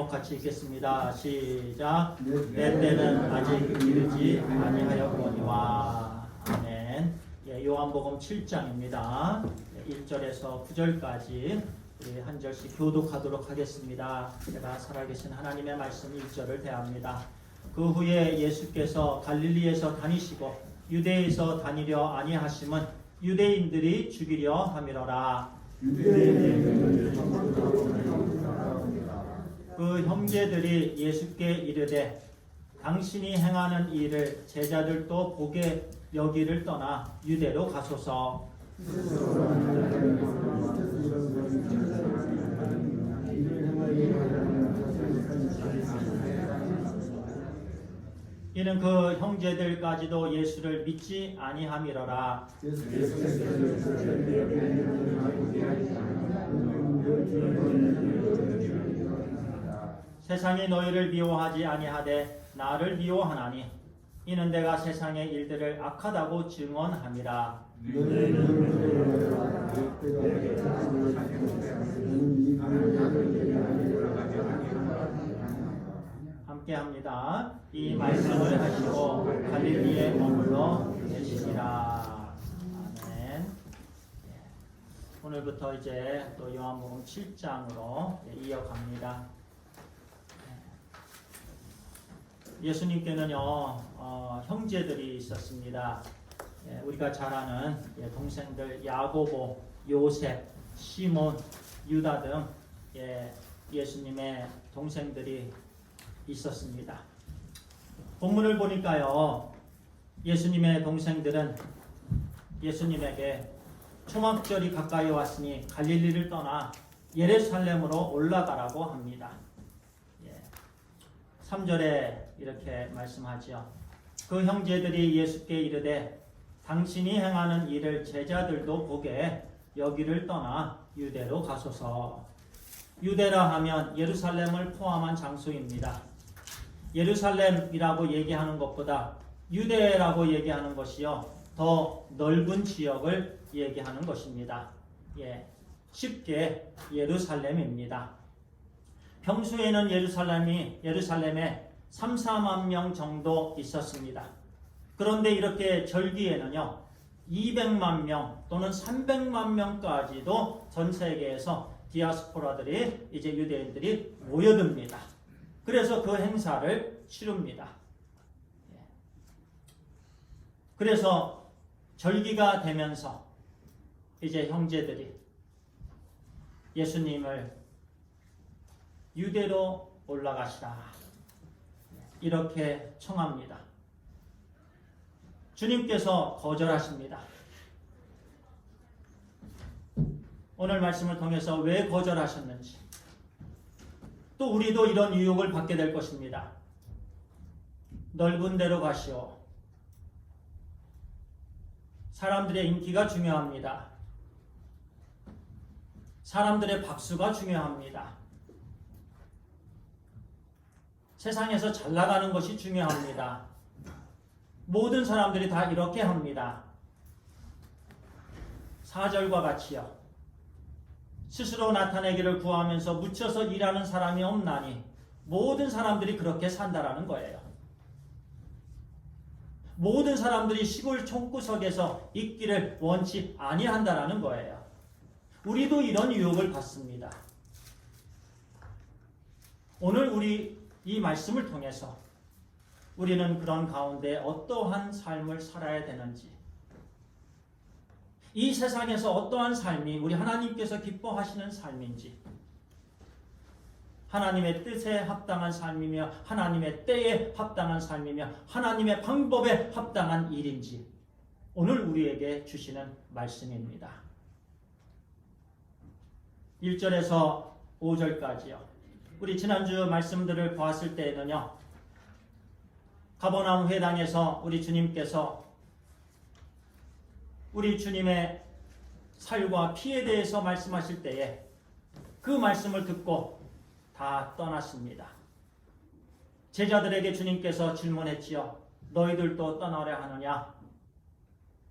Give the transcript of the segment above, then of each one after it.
제목 같이 읽겠습니다. 시작. 내 때는 아직 이르지 아니하였거니와. 아멘. 예, 요한복음 7장입니다. 1절에서 9절까지 우리 한 절씩 교독하도록 하겠습니다. 제가 살아계신 하나님의 말씀 1절을 대합니다. 그 후에 예수께서 갈릴리에서 다니시고 유대에서 다니려 아니하심은 유대인들이 죽이려 함이로라. 그 형제들이 예수께 이르되 당신이 행하는 일을 제자들도 보게 여기를 떠나 유대로 가소서. 이는 그 형제들까지도 예수를 믿지 아니함이로라. 세상이 너희를 미워하지 아니하되 나를 미워하나니 이는 내가 세상의 일들을 악하다고 증언함이라. 함께합니다. 이 말씀을 하시고 갈릴리에 머물러 계시니라. 아멘. 오늘부터 이제 또 요한복음 7장으로 이어갑니다. 예수님께는요 형제들이 있었습니다. 우리가 잘 아는 동생들 야고보, 요셉, 시몬, 유다 등 예수님의 동생들이 있었습니다. 본문을 보니까요 예수님의 동생들은 예수님에게 초막절이 가까이 왔으니 갈릴리를 떠나 예루살렘으로 올라가라고 합니다. 3절에 이렇게 말씀하죠. 그 형제들이 예수께 이르되 당신이 행하는 일을 제자들도 보게 여기를 떠나 유대로 가소서. 유대라 하면 예루살렘을 포함한 장소입니다. 예루살렘이라고 얘기하는 것보다 유대라고 얘기하는 것이요 더 넓은 지역을 얘기하는 것입니다. 쉽게 예루살렘입니다. 평소에는 예루살렘에 3, 4만 명 정도 있었습니다. 그런데 이렇게 절기에는요 200만 명 또는 300만 명까지도 전 세계에서 디아스포라들이 이제 유대인들이 모여듭니다. 그래서 그 행사를 치릅니다. 그래서 절기가 되면서 이제 형제들이 예수님을 유대로 올라가시라 이렇게 청합니다. 주님께서 거절하십니다. 오늘 말씀을 통해서 왜 거절하셨는지 또 우리도 이런 유혹을 받게 될 것입니다. 넓은 데로 가시오. 사람들의 인기가 중요합니다. 사람들의 박수가 중요합니다. 세상에서 잘 나가는 것이 중요합니다. 모든 사람들이 다 이렇게 합니다. 4절과 같이요. 스스로 나타내기를 구하면서 묻혀서 일하는 사람이 없나니 모든 사람들이 그렇게 산다라는 거예요. 모든 사람들이 시골 촌구석에서 있기를 원치 아니한다라는 거예요. 우리도 이런 유혹을 받습니다. 오늘 우리 이 말씀을 통해서 우리는 그런 가운데 어떠한 삶을 살아야 되는지, 이 세상에서 어떠한 삶이 우리 하나님께서 기뻐하시는 삶인지, 하나님의 뜻에 합당한 삶이며 하나님의 때에 합당한 삶이며 하나님의 방법에 합당한 일인지 오늘 우리에게 주시는 말씀입니다. 1절에서 5절까지요. 우리 지난주 말씀들을 보았을 때에는요. 가버나움 회당에서 우리 주님께서 우리 주님의 살과 피에 대해서 말씀하실 때에 그 말씀을 듣고 다 떠났습니다. 제자들에게 주님께서 질문했지요. 너희들도 떠나려 하느냐?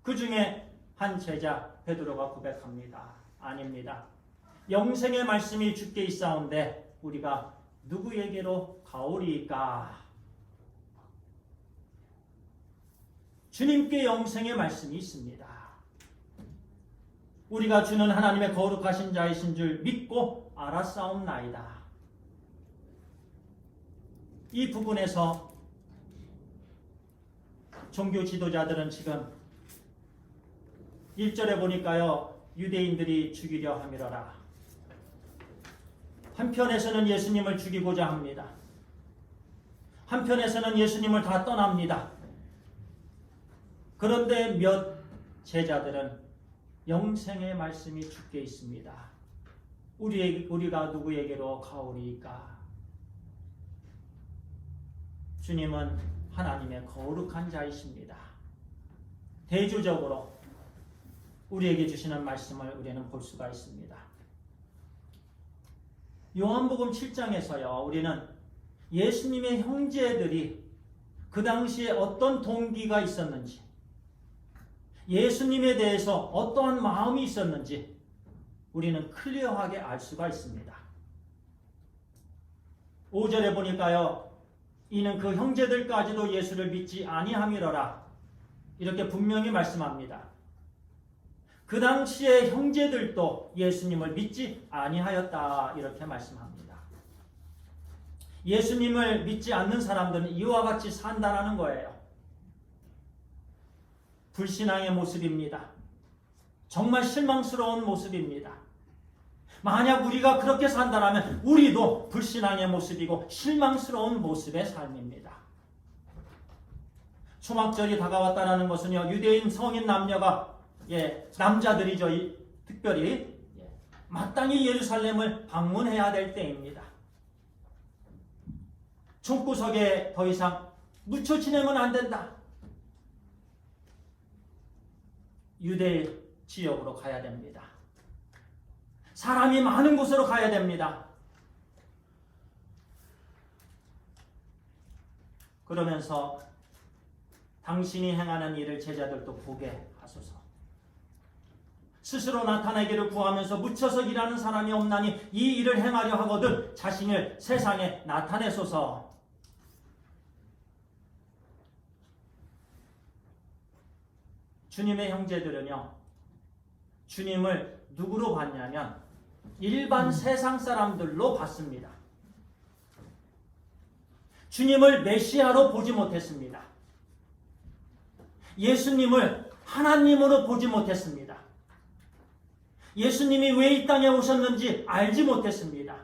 그 중에 한 제자 베드로가 고백합니다. 아닙니다. 영생의 말씀이 주께 있사온데 우리가 누구에게로 가오리이까? 주님께 영생의 말씀이 있습니다. 우리가 주는 하나님의 거룩하신 자이신 줄 믿고 알았사옵나이다. 이 부분에서 종교 지도자들은 지금 1절에 보니까요, 유대인들이 죽이려 함이러라. 한편에서는 예수님을 죽이고자 합니다. 한편에서는 예수님을 다 떠납니다. 그런데 몇 제자들은 영생의 말씀이 주께 있습니다. 우리가 누구에게로 가오리이까? 주님은 하나님의 거룩한 자이십니다. 대조적으로 우리에게 주시는 말씀을 우리는 볼 수가 있습니다. 요한복음 7장에서요, 우리는 예수님의 형제들이 그 당시에 어떤 동기가 있었는지, 예수님에 대해서 어떠한 마음이 있었는지 우리는 클리어하게 알 수가 있습니다. 5절에 보니까요, 이는 그 형제들까지도 예수를 믿지 아니함이러라. 이렇게 분명히 말씀합니다. 그 당시에 형제들도 예수님을 믿지 아니하였다. 이렇게 말씀합니다. 예수님을 믿지 않는 사람들은 이와 같이 산다라는 거예요. 불신앙의 모습입니다. 정말 실망스러운 모습입니다. 만약 우리가 그렇게 산다면 우리도 불신앙의 모습이고 실망스러운 모습의 삶입니다. 초막절이 다가왔다는 것은요, 유대인 성인 남녀가 남자들이죠, 특별히 마땅히 예루살렘을 방문해야 될 때입니다. 총구석에 더 이상 묻혀 지내면 안 된다. 유대 지역으로 가야 됩니다. 사람이 많은 곳으로 가야 됩니다. 그러면서 당신이 행하는 일을 제자들도 보게 하소서. 스스로 나타내기를 구하면서 묻혀서 일하는 사람이 없나니 이 일을 행하려 하거든 자신을 세상에 나타내소서. 주님의 형제들은요, 주님을 누구로 봤냐면 일반 세상 사람들로 봤습니다. 주님을 메시아로 보지 못했습니다. 예수님을 하나님으로 보지 못했습니다. 예수님이 왜 이 땅에 오셨는지 알지 못했습니다.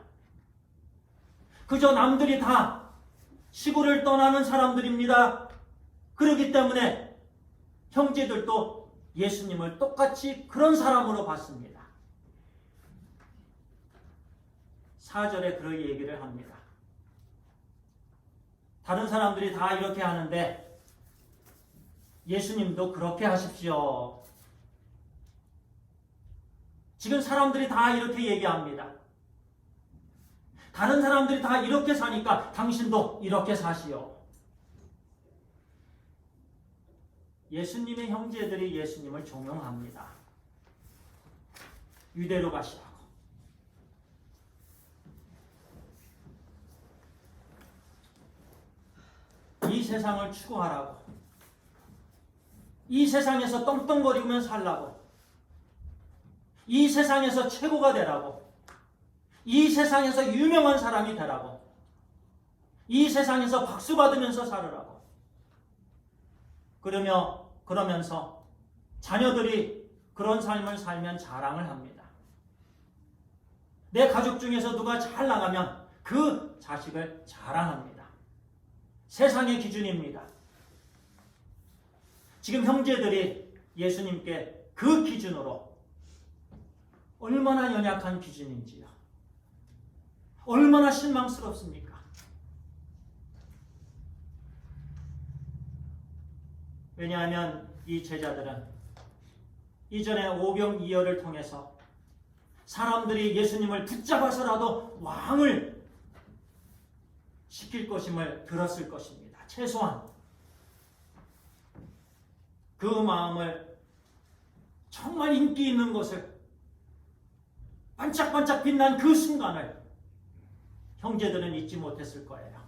그저 남들이 다 시골을 떠나는 사람들입니다. 그렇기 때문에 형제들도 예수님을 똑같이 그런 사람으로 봤습니다. 4절에 그런 얘기를 합니다. 다른 사람들이 다 이렇게 하는데 예수님도 그렇게 하십시오. 지금 사람들이 다 이렇게 얘기합니다. 다른 사람들이 다 이렇게 사니까 당신도 이렇게 사시오. 예수님의 형제들이 예수님을 종용합니다. 유대로 가시라고. 이 세상을 추구하라고. 이 세상에서 떵떵거리면 살라고. 이 세상에서 최고가 되라고. 이 세상에서 유명한 사람이 되라고. 이 세상에서 박수 받으면서 살으라고. 그러면서 자녀들이 그런 삶을 살면 자랑을 합니다. 내 가족 중에서 누가 잘 나가면 그 자식을 자랑합니다. 세상의 기준입니다. 지금 형제들이 예수님께 그 기준으로 얼마나 연약한 기준인지요. 얼마나 실망스럽습니까? 왜냐하면 이 제자들은 이전에 오병이어를 통해서 사람들이 예수님을 붙잡아서라도 왕을 시킬 것임을 들었을 것입니다. 최소한 그 마음을, 정말 인기 있는 것을, 반짝반짝 빛난 그 순간을 형제들은 잊지 못했을 거예요.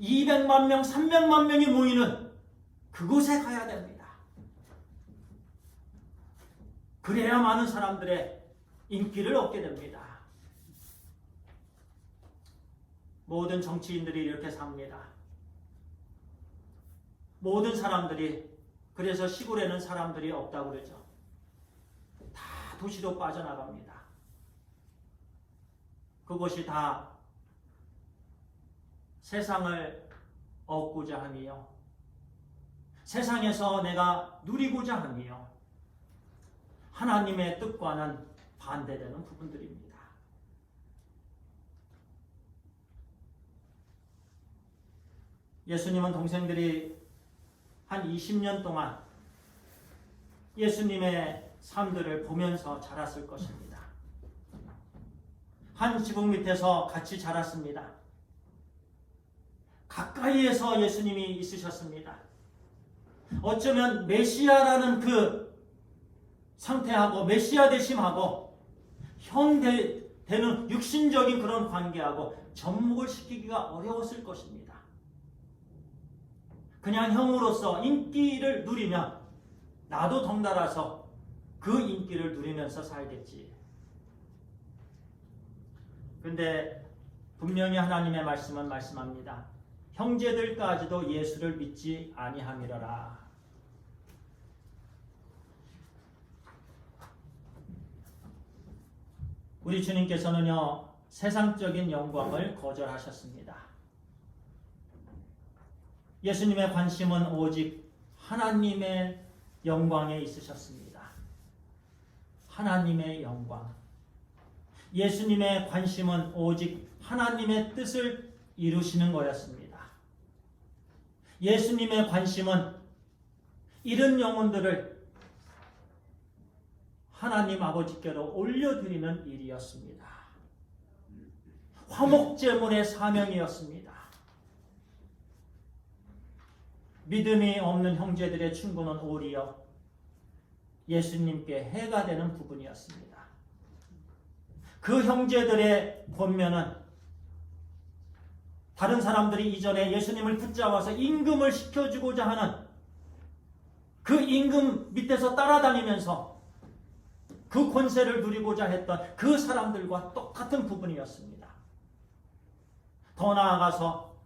200만 명, 300만 명이 모이는 그곳에 가야 됩니다. 그래야 많은 사람들의 인기를 얻게 됩니다. 모든 정치인들이 이렇게 삽니다. 모든 사람들이, 그래서 시골에는 사람들이 없다고 그러죠. 다 도시로 빠져나갑니다. 그것이 다 세상을 얻고자 함이요, 세상에서 내가 누리고자 함이요, 하나님의 뜻과는 반대되는 부분들입니다. 예수님은 동생들이 한 20년 동안 예수님의 삶들을 보면서 자랐을 것입니다. 한 지붕 밑에서 같이 자랐습니다. 가까이에서 예수님이 있으셨습니다. 어쩌면 메시아라는 그 상태하고 메시아 되심하고 형 되는 육신적인 그런 관계하고 접목을 시키기가 어려웠을 것입니다. 그냥 형으로서 인기를 누리면 나도 덩달아서 그 인기를 누리면서 살겠지. 그런데 분명히 하나님의 말씀은 말씀합니다. 형제들까지도 예수를 믿지 아니함이러라. 우리 주님께서는요, 세상적인 영광을 거절하셨습니다. 예수님의 관심은 오직 하나님의 영광에 있으셨습니다. 하나님의 영광. 예수님의 관심은 오직 하나님의 뜻을 이루시는 거였습니다. 예수님의 관심은 잃은 영혼들을 하나님 아버지께로 올려드리는 일이었습니다. 화목제물의 사명이었습니다. 믿음이 없는 형제들의 충고는 오히려 예수님께 해가 되는 부분이었습니다. 그 형제들의 권면은 다른 사람들이 이전에 예수님을 붙잡아서 임금을 시켜주고자 하는 그 임금 밑에서 따라다니면서 그 권세를 누리고자 했던 그 사람들과 똑같은 부분이었습니다. 더 나아가서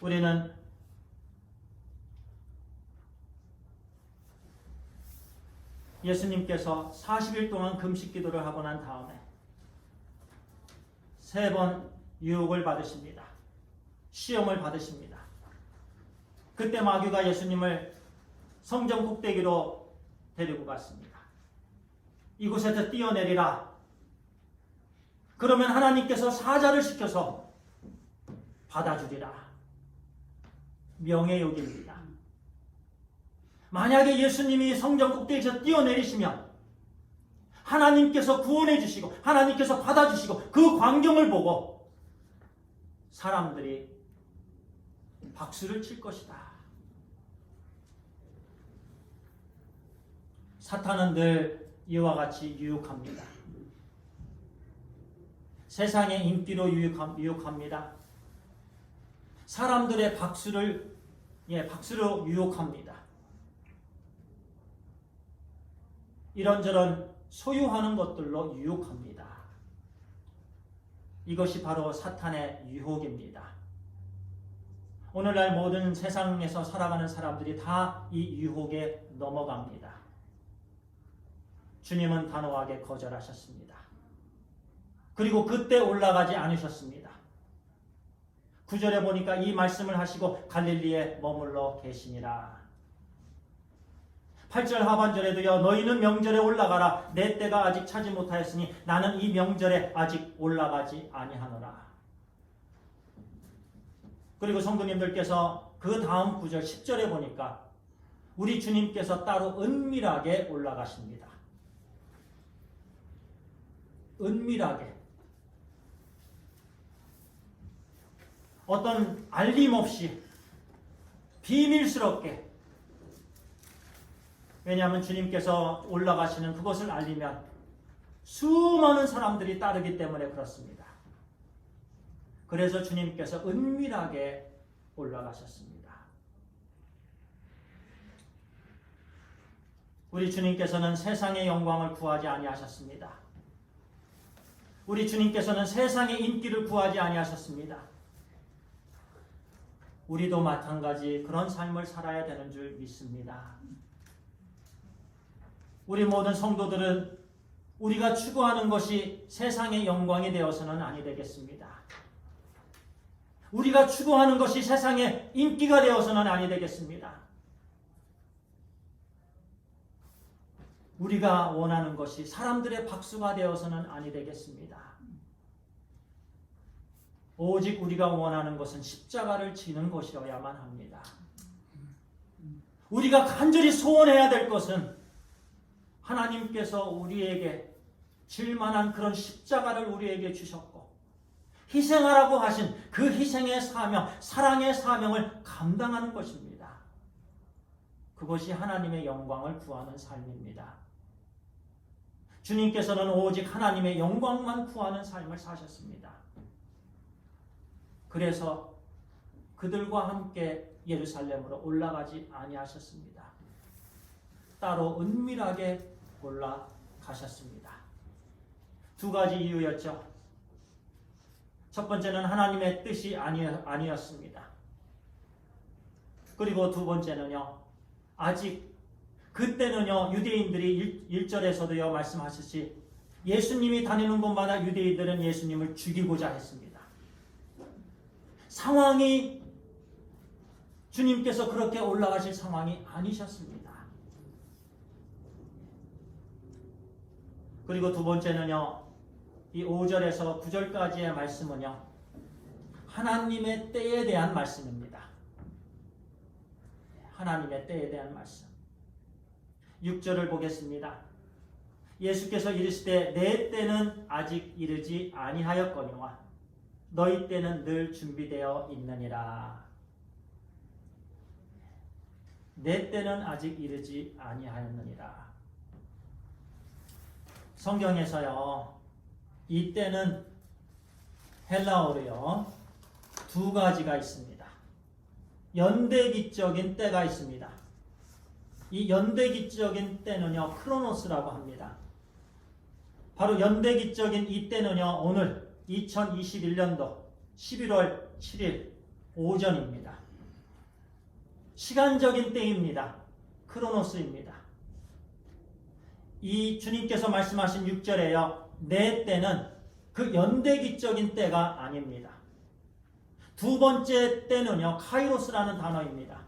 우리는 예수님께서 40일 동안 금식 기도를 하고 난 다음에 3번 유혹을 받으십니다. 시험을 받으십니다. 그때 마귀가 예수님을 성전 꼭대기로 데리고 갔습니다. 이곳에서 뛰어내리라. 그러면 하나님께서 사자를 시켜서 받아주리라. 명예욕입니다. 만약에 예수님이 성전 꼭대기에서 뛰어내리시면 하나님께서 구원해 주시고 하나님께서 받아주시고 그 광경을 보고 사람들이 박수를 칠 것이다. 사탄은 늘 이와 같이 유혹합니다. 세상의 인기로 유혹합니다. 사람들의 박수로 유혹합니다. 이런저런 소유하는 것들로 유혹합니다. 이것이 바로 사탄의 유혹입니다. 오늘날 모든 세상에서 살아가는 사람들이 다 이 유혹에 넘어갑니다. 주님은 단호하게 거절하셨습니다. 그리고 그때 올라가지 않으셨습니다. 9절에 보니까 이 말씀을 하시고 갈릴리에 머물러 계시니라. 8절 하반절에도요, 너희는 명절에 올라가라. 내 때가 아직 차지 못하였으니 나는 이 명절에 아직 올라가지 아니하노라. 그리고 성도님들께서 그 다음 9절 10절에 보니까 우리 주님께서 따로 은밀하게 올라가십니다. 은밀하게. 어떤 알림 없이 비밀스럽게. 왜냐하면 주님께서 올라가시는 그것을 알리면 수많은 사람들이 따르기 때문에 그렇습니다. 그래서 주님께서 은밀하게 올라가셨습니다. 우리 주님께서는 세상의 영광을 구하지 아니하셨습니다. 우리 주님께서는 세상의 인기를 구하지 아니하셨습니다. 우리도 마찬가지 그런 삶을 살아야 되는 줄 믿습니다. 우리 모든 성도들은 우리가 추구하는 것이 세상의 영광이 되어서는 아니 되겠습니다. 우리가 추구하는 것이 세상의 인기가 되어서는 아니 되겠습니다. 우리가 원하는 것이 사람들의 박수가 되어서는 아니 되겠습니다. 오직 우리가 원하는 것은 십자가를 지는 것이어야만 합니다. 우리가 간절히 소원해야 될 것은 하나님께서 우리에게 질 만한 그런 십자가를 우리에게 주셨고 희생하라고 하신 그 희생의 사명, 사랑의 사명을 감당하는 것입니다. 그것이 하나님의 영광을 구하는 삶입니다. 주님께서는 오직 하나님의 영광만 구하는 삶을 사셨습니다. 그래서 그들과 함께 예루살렘으로 올라가지 아니하셨습니다. 따로 은밀하게 올라가셨습니다. 두 가지 이유였죠. 첫 번째는 하나님의 뜻이 아니었습니다. 그리고 두 번째는요, 아직 그때는요, 유대인들이 1절에서도요 말씀하셨지, 예수님이 다니는 곳마다 유대인들은 예수님을 죽이고자 했습니다. 상황이 주님께서 그렇게 올라가실 상황이 아니셨습니다. 그리고 두 번째는요, 이 5절에서 9절까지의 말씀은요, 하나님의 때에 대한 말씀입니다. 하나님의 때에 대한 말씀. 6절을 보겠습니다. 예수께서 이르시되 내 때는 아직 이르지 아니하였거니와 너희 때는 늘 준비되어 있느니라. 내 때는 아직 이르지 아니하였느니라. 성경에서요, 이 때는 헬라어로요 두 가지가 있습니다. 연대기적인 때가 있습니다. 이 연대기적인 때는요 크로노스라고 합니다. 바로 연대기적인 이 때는요 오늘 2021년도 11월 7일 오전입니다. 시간적인 때입니다. 크로노스입니다. 이 주님께서 말씀하신 6절에요 내 때는 그 연대기적인 때가 아닙니다. 두 번째 때는요 카이로스라는 단어입니다.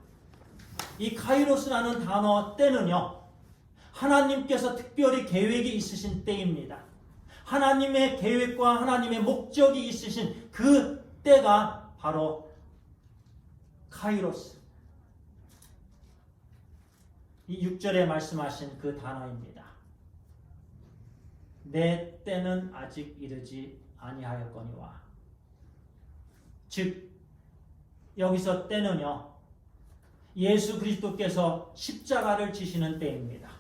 이 카이로스라는 단어 때는요 하나님께서 특별히 계획이 있으신 때입니다. 하나님의 계획과 하나님의 목적이 있으신 그 때가 바로 카이로스, 이 6절에 말씀하신 그 단어입니다. 내 때는 아직 이르지 아니하였거니와. 즉 여기서 때는요 예수 그리스도께서 십자가를 지시는 때입니다.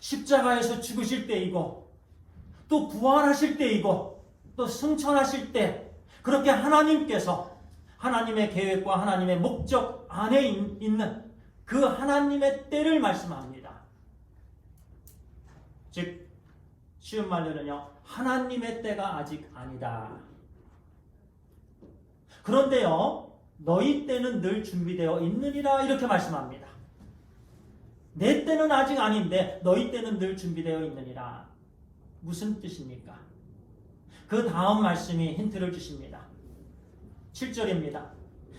십자가에서 죽으실 때이고 또 부활하실 때이고 또 승천하실 때, 그렇게 하나님께서 하나님의 계획과 하나님의 목적 안에 있는 그 하나님의 때를 말씀합니다. 즉 쉬운 말로는요 하나님의 때가 아직 아니다. 그런데요 너희 때는 늘 준비되어 있느니라 이렇게 말씀합니다. 내 때는 아직 아닌데 너희 때는 늘 준비되어 있느니라. 무슨 뜻입니까? 그 다음 말씀이 힌트를 주십니다. 7절입니다.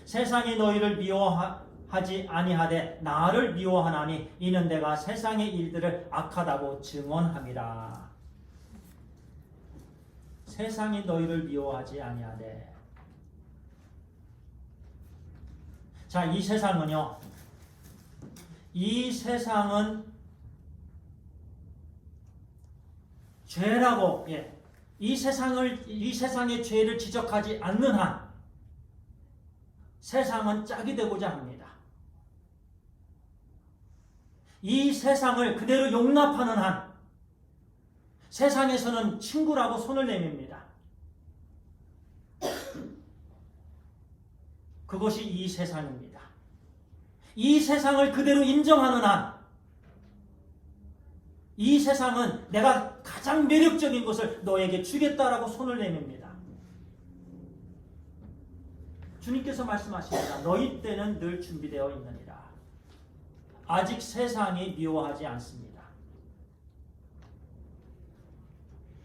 세상이 너희를 미워하지 아니하되 나를 미워하나니 이는 내가 세상의 일들을 악하다고 증언함이라. 세상이 너희를 미워하지 아니하되. 자, 이 세상은요, 이 세상은 죄라고, 이 세상의 죄를 지적하지 않는 한 세상은 짝이 되고자 합니다. 이 세상을 그대로 용납하는 한 세상에서는 친구라고 손을 내밉니다. 그것이 이 세상입니다. 이 세상을 그대로 인정하는 한, 이 세상은 내가 가장 매력적인 것을 너에게 주겠다라고 손을 내밉니다. 주님께서 말씀하십니다. 너희 때는 늘 준비되어 있느니라. 아직 세상이 미워하지 않습니다.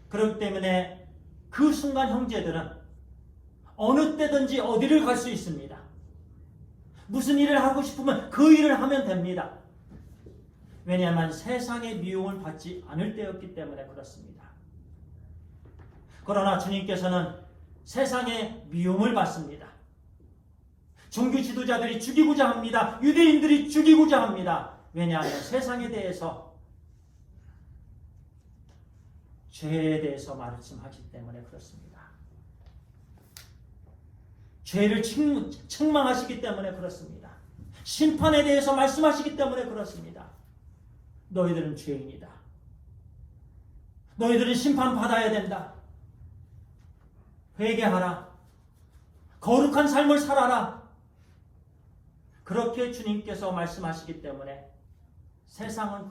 그렇기 때문에 그 순간 형제들은 어느 때든지 어디를 갈 수 있습니다. 무슨 일을 하고 싶으면 그 일을 하면 됩니다. 왜냐하면 세상의 미움을 받지 않을 때였기 때문에 그렇습니다. 그러나 주님께서는 세상의 미움을 받습니다. 종교 지도자들이 죽이고자 합니다. 유대인들이 죽이고자 합니다. 왜냐하면 세상에 대해서, 죄에 대해서 말씀하시기 때문에 그렇습니다. 죄를 책망하시기 때문에 그렇습니다. 심판에 대해서 말씀하시기 때문에 그렇습니다. 너희들은 죄인이다. 너희들은 심판받아야 된다. 회개하라. 거룩한 삶을 살아라. 그렇게 주님께서 말씀하시기 때문에 세상은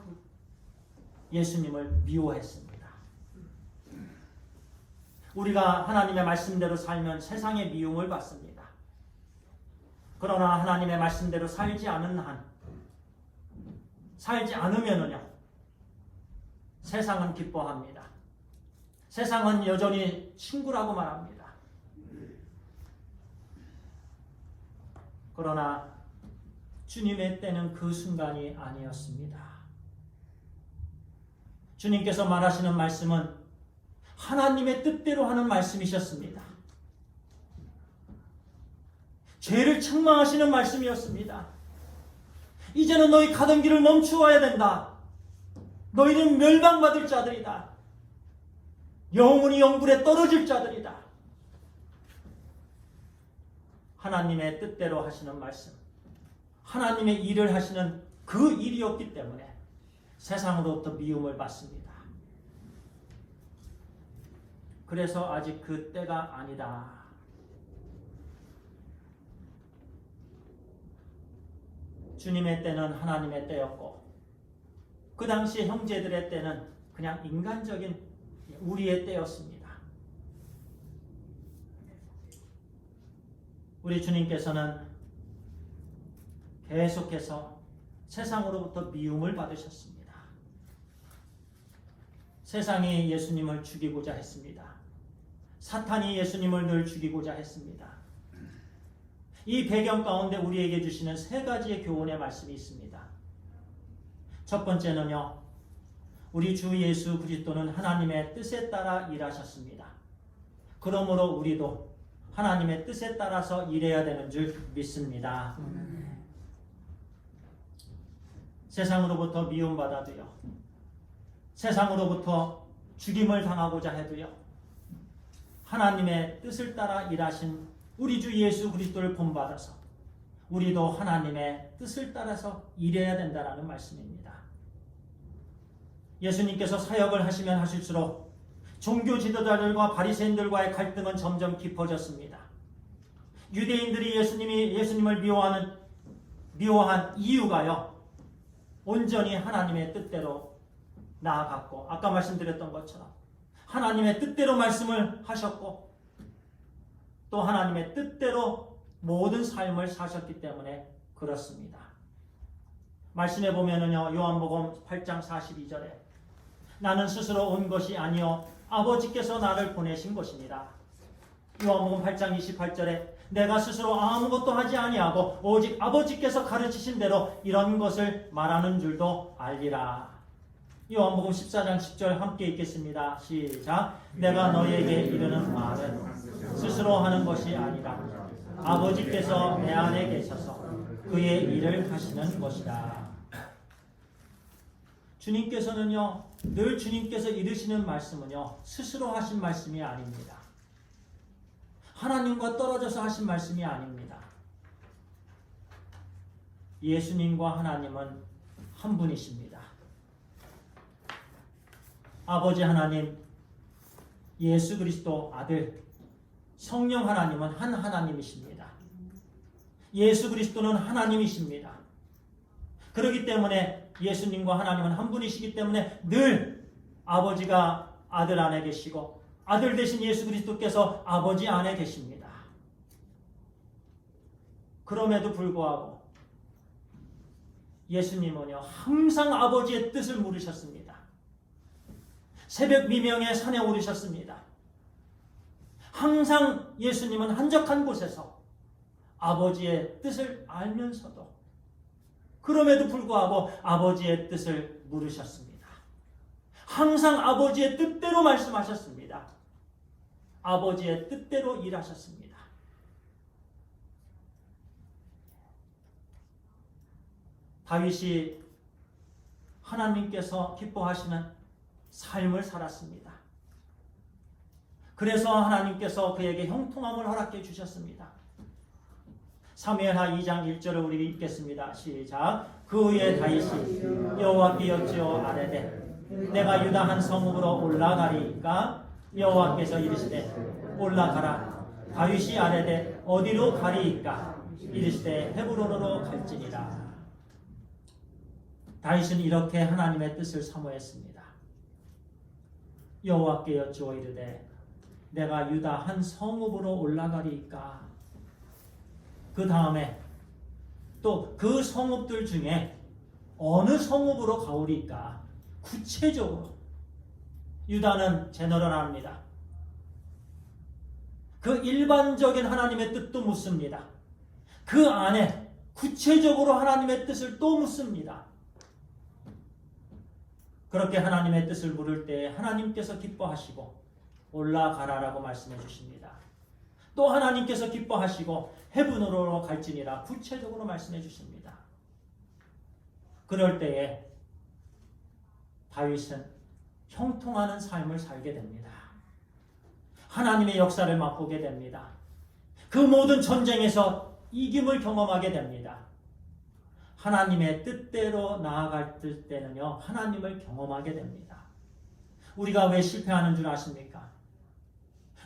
예수님을 미워했습니다. 우리가 하나님의 말씀대로 살면 세상의 미움을 받습니다. 그러나 하나님의 말씀대로 살지 않으면요, 세상은 기뻐합니다. 세상은 여전히 친구라고 말합니다. 그러나 주님의 때는 그 순간이 아니었습니다. 주님께서 말하시는 말씀은 하나님의 뜻대로 하는 말씀이셨습니다. 죄를 책망하시는 말씀이었습니다. 이제는 너희 가던 길을 멈추어야 된다. 너희는 멸망받을 자들이다. 영원히 영불에 떨어질 자들이다. 하나님의 뜻대로 하시는 말씀, 하나님의 일을 하시는 그 일이었기 때문에 세상으로부터 미움을 받습니다. 그래서 아직 그 때가 아니다. 주님의 때는 하나님의 때였고, 그 당시 형제들의 때는 그냥 인간적인 우리의 때였습니다. 우리 주님께서는 계속해서 세상으로부터 미움을 받으셨습니다. 세상이 예수님을 죽이고자 했습니다. 사탄이 예수님을 늘 죽이고자 했습니다. 이 배경 가운데 우리에게 주시는 세 가지의 교훈의 말씀이 있습니다. 첫 번째는요, 우리 주 예수 그리스도는 하나님의 뜻에 따라 일하셨습니다. 그러므로 우리도 하나님의 뜻에 따라서 일해야 되는 줄 믿습니다. 세상으로부터 미움받아도요, 세상으로부터 죽임을 당하고자 해도요, 하나님의 뜻을 따라 일하신 우리 주 예수 그리스도를 본받아서 우리도 하나님의 뜻을 따라서 일해야 된다는 말씀입니다. 예수님께서 사역을 하시면 하실수록 종교 지도자들과 바리새인들과의 갈등은 점점 깊어졌습니다. 유대인들이 예수님을 미워한 이유가요, 온전히 하나님의 뜻대로 나아갔고, 아까 말씀드렸던 것처럼 하나님의 뜻대로 말씀을 하셨고, 또 하나님의 뜻대로 모든 삶을 사셨기 때문에 그렇습니다. 말씀해 보면은요, 요한복음 8장 42절에 나는 스스로 온 것이 아니요 아버지께서 나를 보내신 것입니다. 요한복음 8장 28절에 내가 스스로 아무것도 하지 아니하고 오직 아버지께서 가르치신 대로 이런 것을 말하는 줄도 알리라. 요한복음 14장 10절 함께 읽겠습니다. 시작. 내가 너희에게 이르는 말은 스스로 하는 것이 아니라 아버지께서 내 안에 계셔서 그의 일을 하시는 것이다. 주님께서는요, 늘 주님께서 이르시는 말씀은요, 스스로 하신 말씀이 아닙니다. 하나님과 떨어져서 하신 말씀이 아닙니다. 예수님과 하나님은 한 분이십니다. 아버지 하나님, 예수 그리스도 아들, 성령 하나님은 한 하나님이십니다. 예수 그리스도는 하나님이십니다. 그렇기 때문에 예수님과 하나님은 한 분이시기 때문에 늘 아버지가 아들 안에 계시고 아들 대신 예수 그리스도께서 아버지 안에 계십니다. 그럼에도 불구하고 예수님은요 항상 아버지의 뜻을 물으셨습니다. 새벽 미명에 산에 오르셨습니다. 항상 예수님은 한적한 곳에서 아버지의 뜻을 알면서도 그럼에도 불구하고 아버지의 뜻을 물으셨습니다. 항상 아버지의 뜻대로 말씀하셨습니다. 아버지의 뜻대로 일하셨습니다. 다윗이 하나님께서 기뻐하시는 삶을 살았습니다. 그래서 하나님께서 그에게 형통함을 허락해 주셨습니다. 사무엘하 2장 1절을 우리 읽겠습니다. 시작. 그 후에 다윗이 여호와께 여쭈어 아뢰되 내가 유다 한 성읍으로 올라가리이까 여호와께서 이르시되 올라가라. 다윗이 아뢰되 어디로 가리이까 이르시되 헤브론으로 갈지니라. 다윗은 이렇게 하나님의 뜻을 사모했습니다. 여호와께 여쭈어 이르되 내가 유다 한 성읍으로 올라가리이까. 그 다음에 또 그 성읍들 중에 어느 성읍으로 가오리까. 구체적으로 유다는 제너럴합니다. 그 일반적인 하나님의 뜻도 묻습니다. 그 안에 구체적으로 하나님의 뜻을 또 묻습니다. 그렇게 하나님의 뜻을 물을 때 하나님께서 기뻐하시고 올라가라라고 말씀해 주십니다. 또 하나님께서 기뻐하시고 헤브론으로 갈지니라 구체적으로 말씀해 주십니다. 그럴 때에 다윗은 형통하는 삶을 살게 됩니다. 하나님의 역사를 맛보게 됩니다. 그 모든 전쟁에서 이김을 경험하게 됩니다. 하나님의 뜻대로 나아갈 때는요 하나님을 경험하게 됩니다. 우리가 왜 실패하는 줄 아십니까?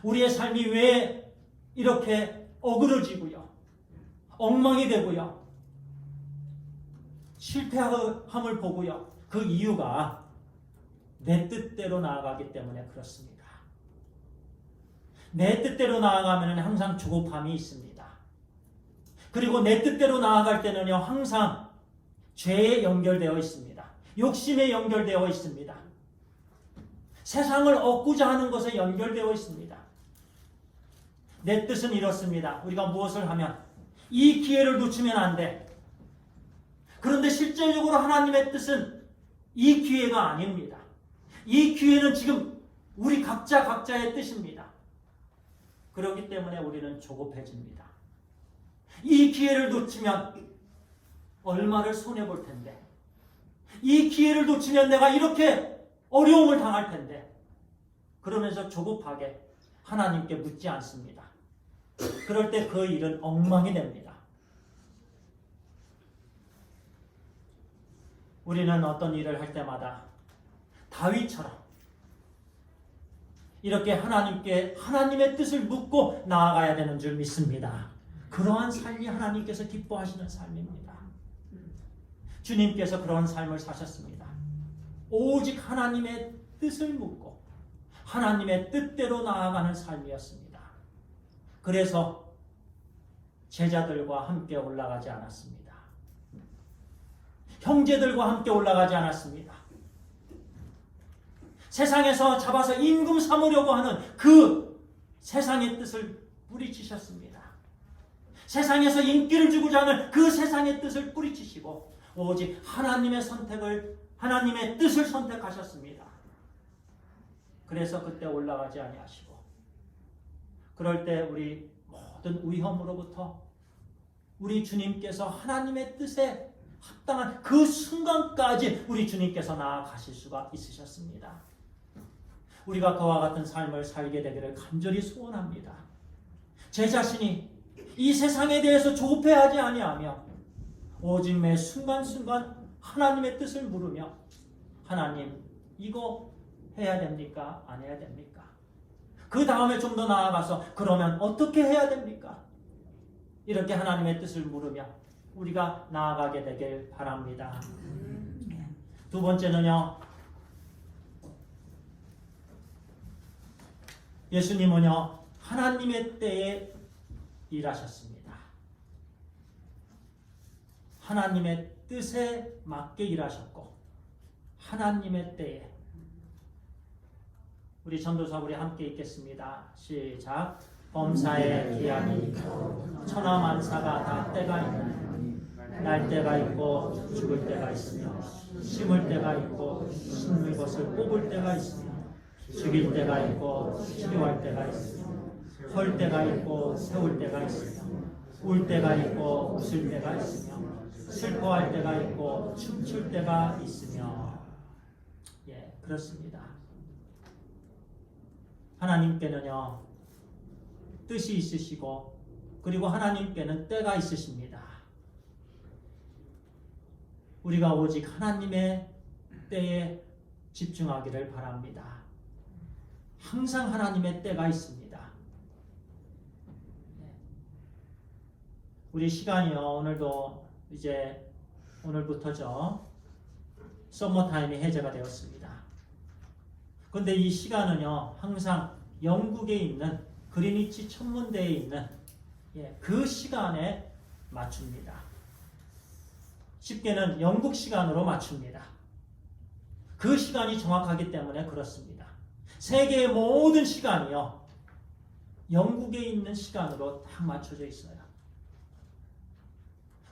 우리의 삶이 왜 이렇게 어그러지고요 엉망이 되고요 실패함을 보고요 그 이유가 내 뜻대로 나아가기 때문에 그렇습니다. 내 뜻대로 나아가면 항상 조급함이 있습니다. 그리고 내 뜻대로 나아갈 때는요 항상 죄에 연결되어 있습니다. 욕심에 연결되어 있습니다. 세상을 얻고자 하는 것에 연결되어 있습니다. 내 뜻은 이렇습니다. 우리가 무엇을 하면 이 기회를 놓치면 안 돼. 그런데 실제적으로 하나님의 뜻은 이 기회가 아닙니다. 이 기회는 지금 우리 각자의 뜻입니다. 그렇기 때문에 우리는 조급해집니다. 이 기회를 놓치면 얼마를 손해볼 텐데, 이 기회를 놓치면 내가 이렇게 어려움을 당할 텐데, 그러면서 조급하게 하나님께 묻지 않습니다. 그럴 때 그 일은 엉망이 됩니다. 우리는 어떤 일을 할 때마다 다윗처럼 이렇게 하나님께 하나님의 뜻을 묻고 나아가야 되는 줄 믿습니다. 그러한 삶이 하나님께서 기뻐하시는 삶입니다. 주님께서 그런 삶을 사셨습니다. 오직 하나님의 뜻을 묻고 하나님의 뜻대로 나아가는 삶이었습니다. 그래서 제자들과 함께 올라가지 않았습니다. 형제들과 함께 올라가지 않았습니다. 세상에서 잡아서 임금 삼으려고 하는 그 세상의 뜻을 뿌리치셨습니다. 세상에서 인기를 주고자 하는 그 세상의 뜻을 뿌리치시고 오직 하나님의 하나님의 뜻을 선택하셨습니다. 그래서 그때 올라가지 아니하시고 그럴 때 우리 모든 위험으로부터 우리 주님께서 하나님의 뜻에 합당한 그 순간까지 우리 주님께서 나아가실 수가 있으셨습니다. 우리가 그와 같은 삶을 살게 되기를 간절히 소원합니다. 제 자신이 이 세상에 대해서 조급해하지 아니하며 오직 매 순간순간 하나님의 뜻을 물으며 하나님 이거 해야 됩니까? 안 해야 됩니까? 그 다음에 좀 더 나아가서 그러면 어떻게 해야 됩니까? 이렇게 하나님의 뜻을 물으며 우리가 나아가게 되길 바랍니다. 두 번째는요, 예수님은요 하나님의 때에 일하셨습니다. 하나님의 뜻에 맞게 일하셨고 하나님의 때에. 우리 전도사 우리 함께 읽겠습니다. 시작. 범사에 기한이 있고 천하만사가 다 때가 있나니 날 때가 있고 죽을 때가 있으며 심을 때가 있고 심을 것을 뽑을 때가 있으며 죽일 때가 있고 치료할 때가 있으며 헐 때가 있고 세울 때가 있으며 울 때가 있고 웃을 때가 있으며 슬퍼할 때가 있고 춤출 때가 있으며. 예, 그렇습니다. 하나님께는요 뜻이 있으시고 그리고 하나님께는 때가 있으십니다. 우리가 오직 하나님의 때에 집중하기를 바랍니다. 항상 하나님의 때가 있습니다. 우리 시간이요 오늘도 이제 오늘부터죠 서머타임이 해제가 되었습니다. 그런데 이 시간은요 항상 영국에 있는 그리니치 천문대에 있는 그 시간에 맞춥니다. 쉽게는 영국 시간으로 맞춥니다. 그 시간이 정확하기 때문에 그렇습니다. 세계의 모든 시간이요 영국에 있는 시간으로 딱 맞춰져 있어요.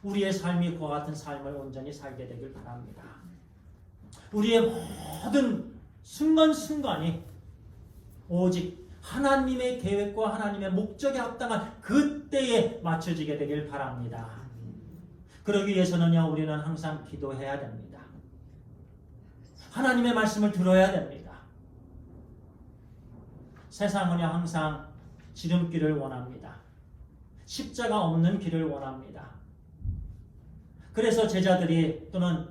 우리의 삶이 그와 같은 삶을 온전히 살게 되길 바랍니다. 우리의 모든 순간순간이 오직 하나님의 계획과 하나님의 목적에 합당한 그때에 맞춰지게 되길 바랍니다. 그러기 위해서는요 우리는 항상 기도해야 됩니다. 하나님의 말씀을 들어야 됩니다. 세상은요 항상 지름길을 원합니다. 십자가 없는 길을 원합니다. 그래서 제자들이 또는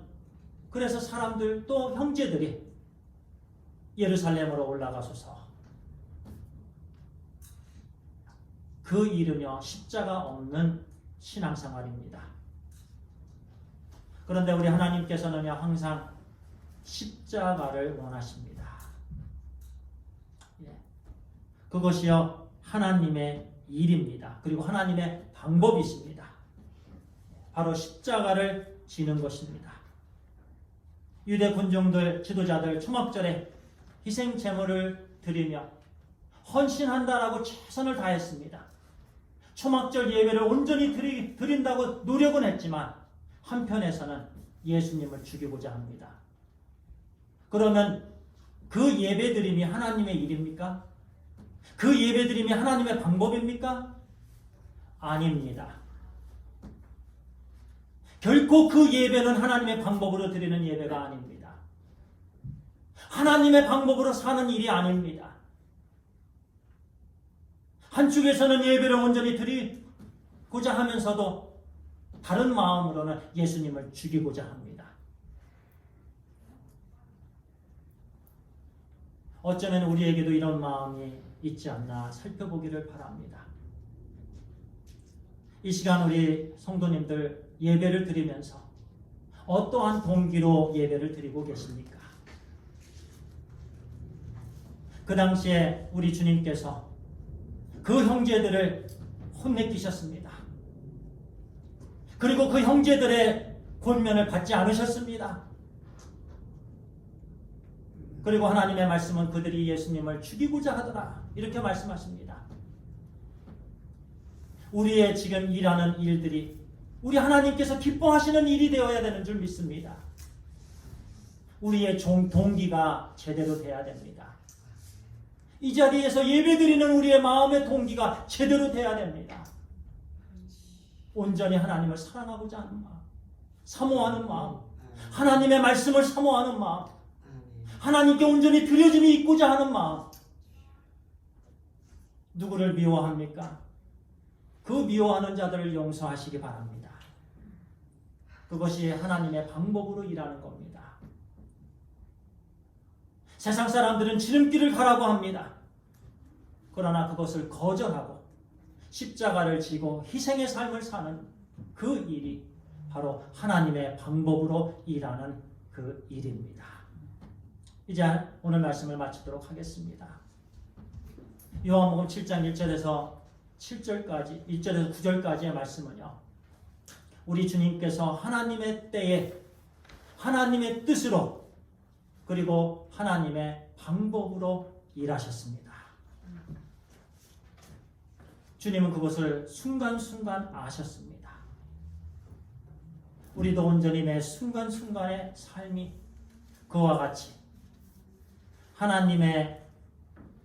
그래서 사람들 또 형제들이 예루살렘으로 올라가소서. 그 이름이요 십자가 없는 신앙생활입니다. 그런데 우리 하나님께서는요 항상 십자가를 원하십니다. 그것이요 하나님의 일입니다. 그리고 하나님의 방법이십니다. 바로 십자가를 지는 것입니다. 유대 군중들, 지도자들 초막절에 희생 제물을 드리며 헌신한다라고 최선을 다했습니다. 초막절 예배를 온전히 드린다고 노력은 했지만 한편에서는 예수님을 죽이고자 합니다. 그러면 그 예배드림이 하나님의 일입니까? 그 예배드림이 하나님의 방법입니까? 아닙니다. 결코 그 예배는 하나님의 방법으로 드리는 예배가 아닙니다. 하나님의 방법으로 사는 일이 아닙니다. 한쪽에서는 예배를 온전히 드리고자 하면서도 다른 마음으로는 예수님을 죽이고자 합니다. 어쩌면 우리에게도 이런 마음이 있지 않나 살펴보기를 바랍니다. 이 시간 우리 성도님들 예배를 드리면서 어떠한 동기로 예배를 드리고 계십니까? 그 당시에 우리 주님께서 그 형제들을 혼내키셨습니다. 그리고 그 형제들의 권면을 받지 않으셨습니다. 그리고 하나님의 말씀은 그들이 예수님을 죽이고자 하더라 이렇게 말씀하십니다. 우리의 지금 일하는 일들이 우리 하나님께서 기뻐하시는 일이 되어야 되는 줄 믿습니다. 우리의 동기가 제대로 돼야 됩니다. 이 자리에서 예배드리는 우리의 마음의 동기가 제대로 돼야 됩니다. 온전히 하나님을 사랑하고자 하는 마음, 사모하는 마음, 하나님의 말씀을 사모하는 마음, 하나님께 온전히 드려짐이 있고자 하는 마음. 누구를 미워합니까? 그 미워하는 자들을 용서하시기 바랍니다. 그것이 하나님의 방법으로 일하는 겁니다. 세상 사람들은 지름길을 가라고 합니다. 그러나 그것을 거절하고 십자가를 지고 희생의 삶을 사는 그 일이 바로 하나님의 방법으로 일하는 그 일입니다. 이제 오늘 말씀을 마치도록 하겠습니다. 요한복음 7장 1절에서 7절까지, 1절에서 9절까지의 말씀은요, 우리 주님께서 하나님의 때에 하나님의 뜻으로 그리고 하나님의 방법으로 일하셨습니다. 주님은 그것을 순간순간 아셨습니다. 우리도 온전히 매 순간순간의 삶이 그와 같이 하나님의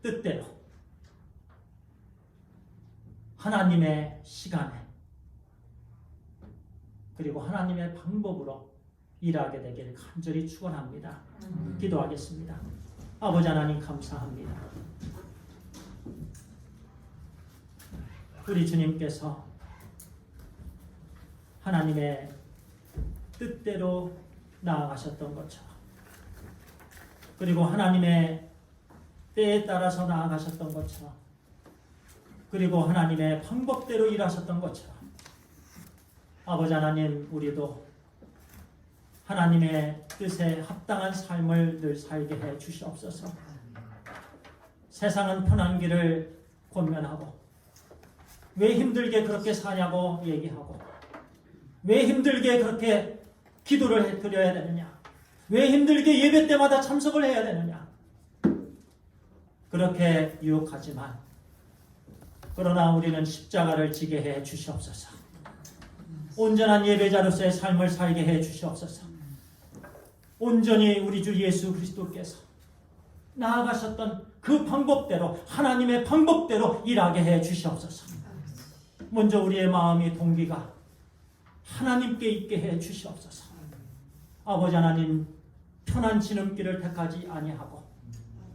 뜻대로 하나님의 시간에 그리고 하나님의 방법으로 일하게 되기를 간절히 축원합니다. 기도하겠습니다. 아버지 하나님 감사합니다. 우리 주님께서 하나님의 뜻대로 나아가셨던 것처럼 그리고 하나님의 때에 따라서 나아가셨던 것처럼 그리고 하나님의 방법대로 일하셨던 것처럼 아버지 하나님 우리도 하나님의 뜻에 합당한 삶을 늘 살게 해 주시옵소서. 세상은 편한 길을 권면하고 왜 힘들게 그렇게 사냐고 얘기하고 왜 힘들게 그렇게 기도를 드려야 되느냐 왜 힘들게 예배 때마다 참석을 해야 되느냐 그렇게 유혹하지만 그러나 우리는 십자가를 지게 해 주시옵소서. 온전한 예배자로서의 삶을 살게 해 주시옵소서. 온전히 우리 주 예수 그리스도께서 나아가셨던 그 방법대로 하나님의 방법대로 일하게 해 주시옵소서. 먼저 우리의 마음이 동기가 하나님께 있게 해 주시옵소서. 아버지 하나님 편한 지름길을 택하지 아니하고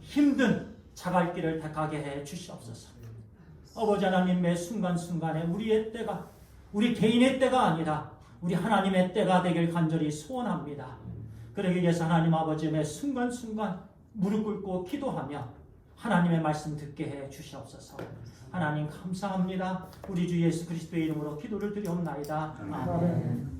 힘든 자갈길을 택하게 해 주시옵소서. 아버지 하나님 매 순간순간에 우리의 때가 우리 개인의 때가 아니라 우리 하나님의 때가 되길 간절히 소원합니다. 그러기 위해서 하나님 아버지 매 순간순간 무릎 꿇고 기도하며 하나님의 말씀 듣게 해 주시옵소서. 하나님 감사합니다. 우리 주 예수 그리스도의 이름으로 기도를 드리옵나이다. 아멘.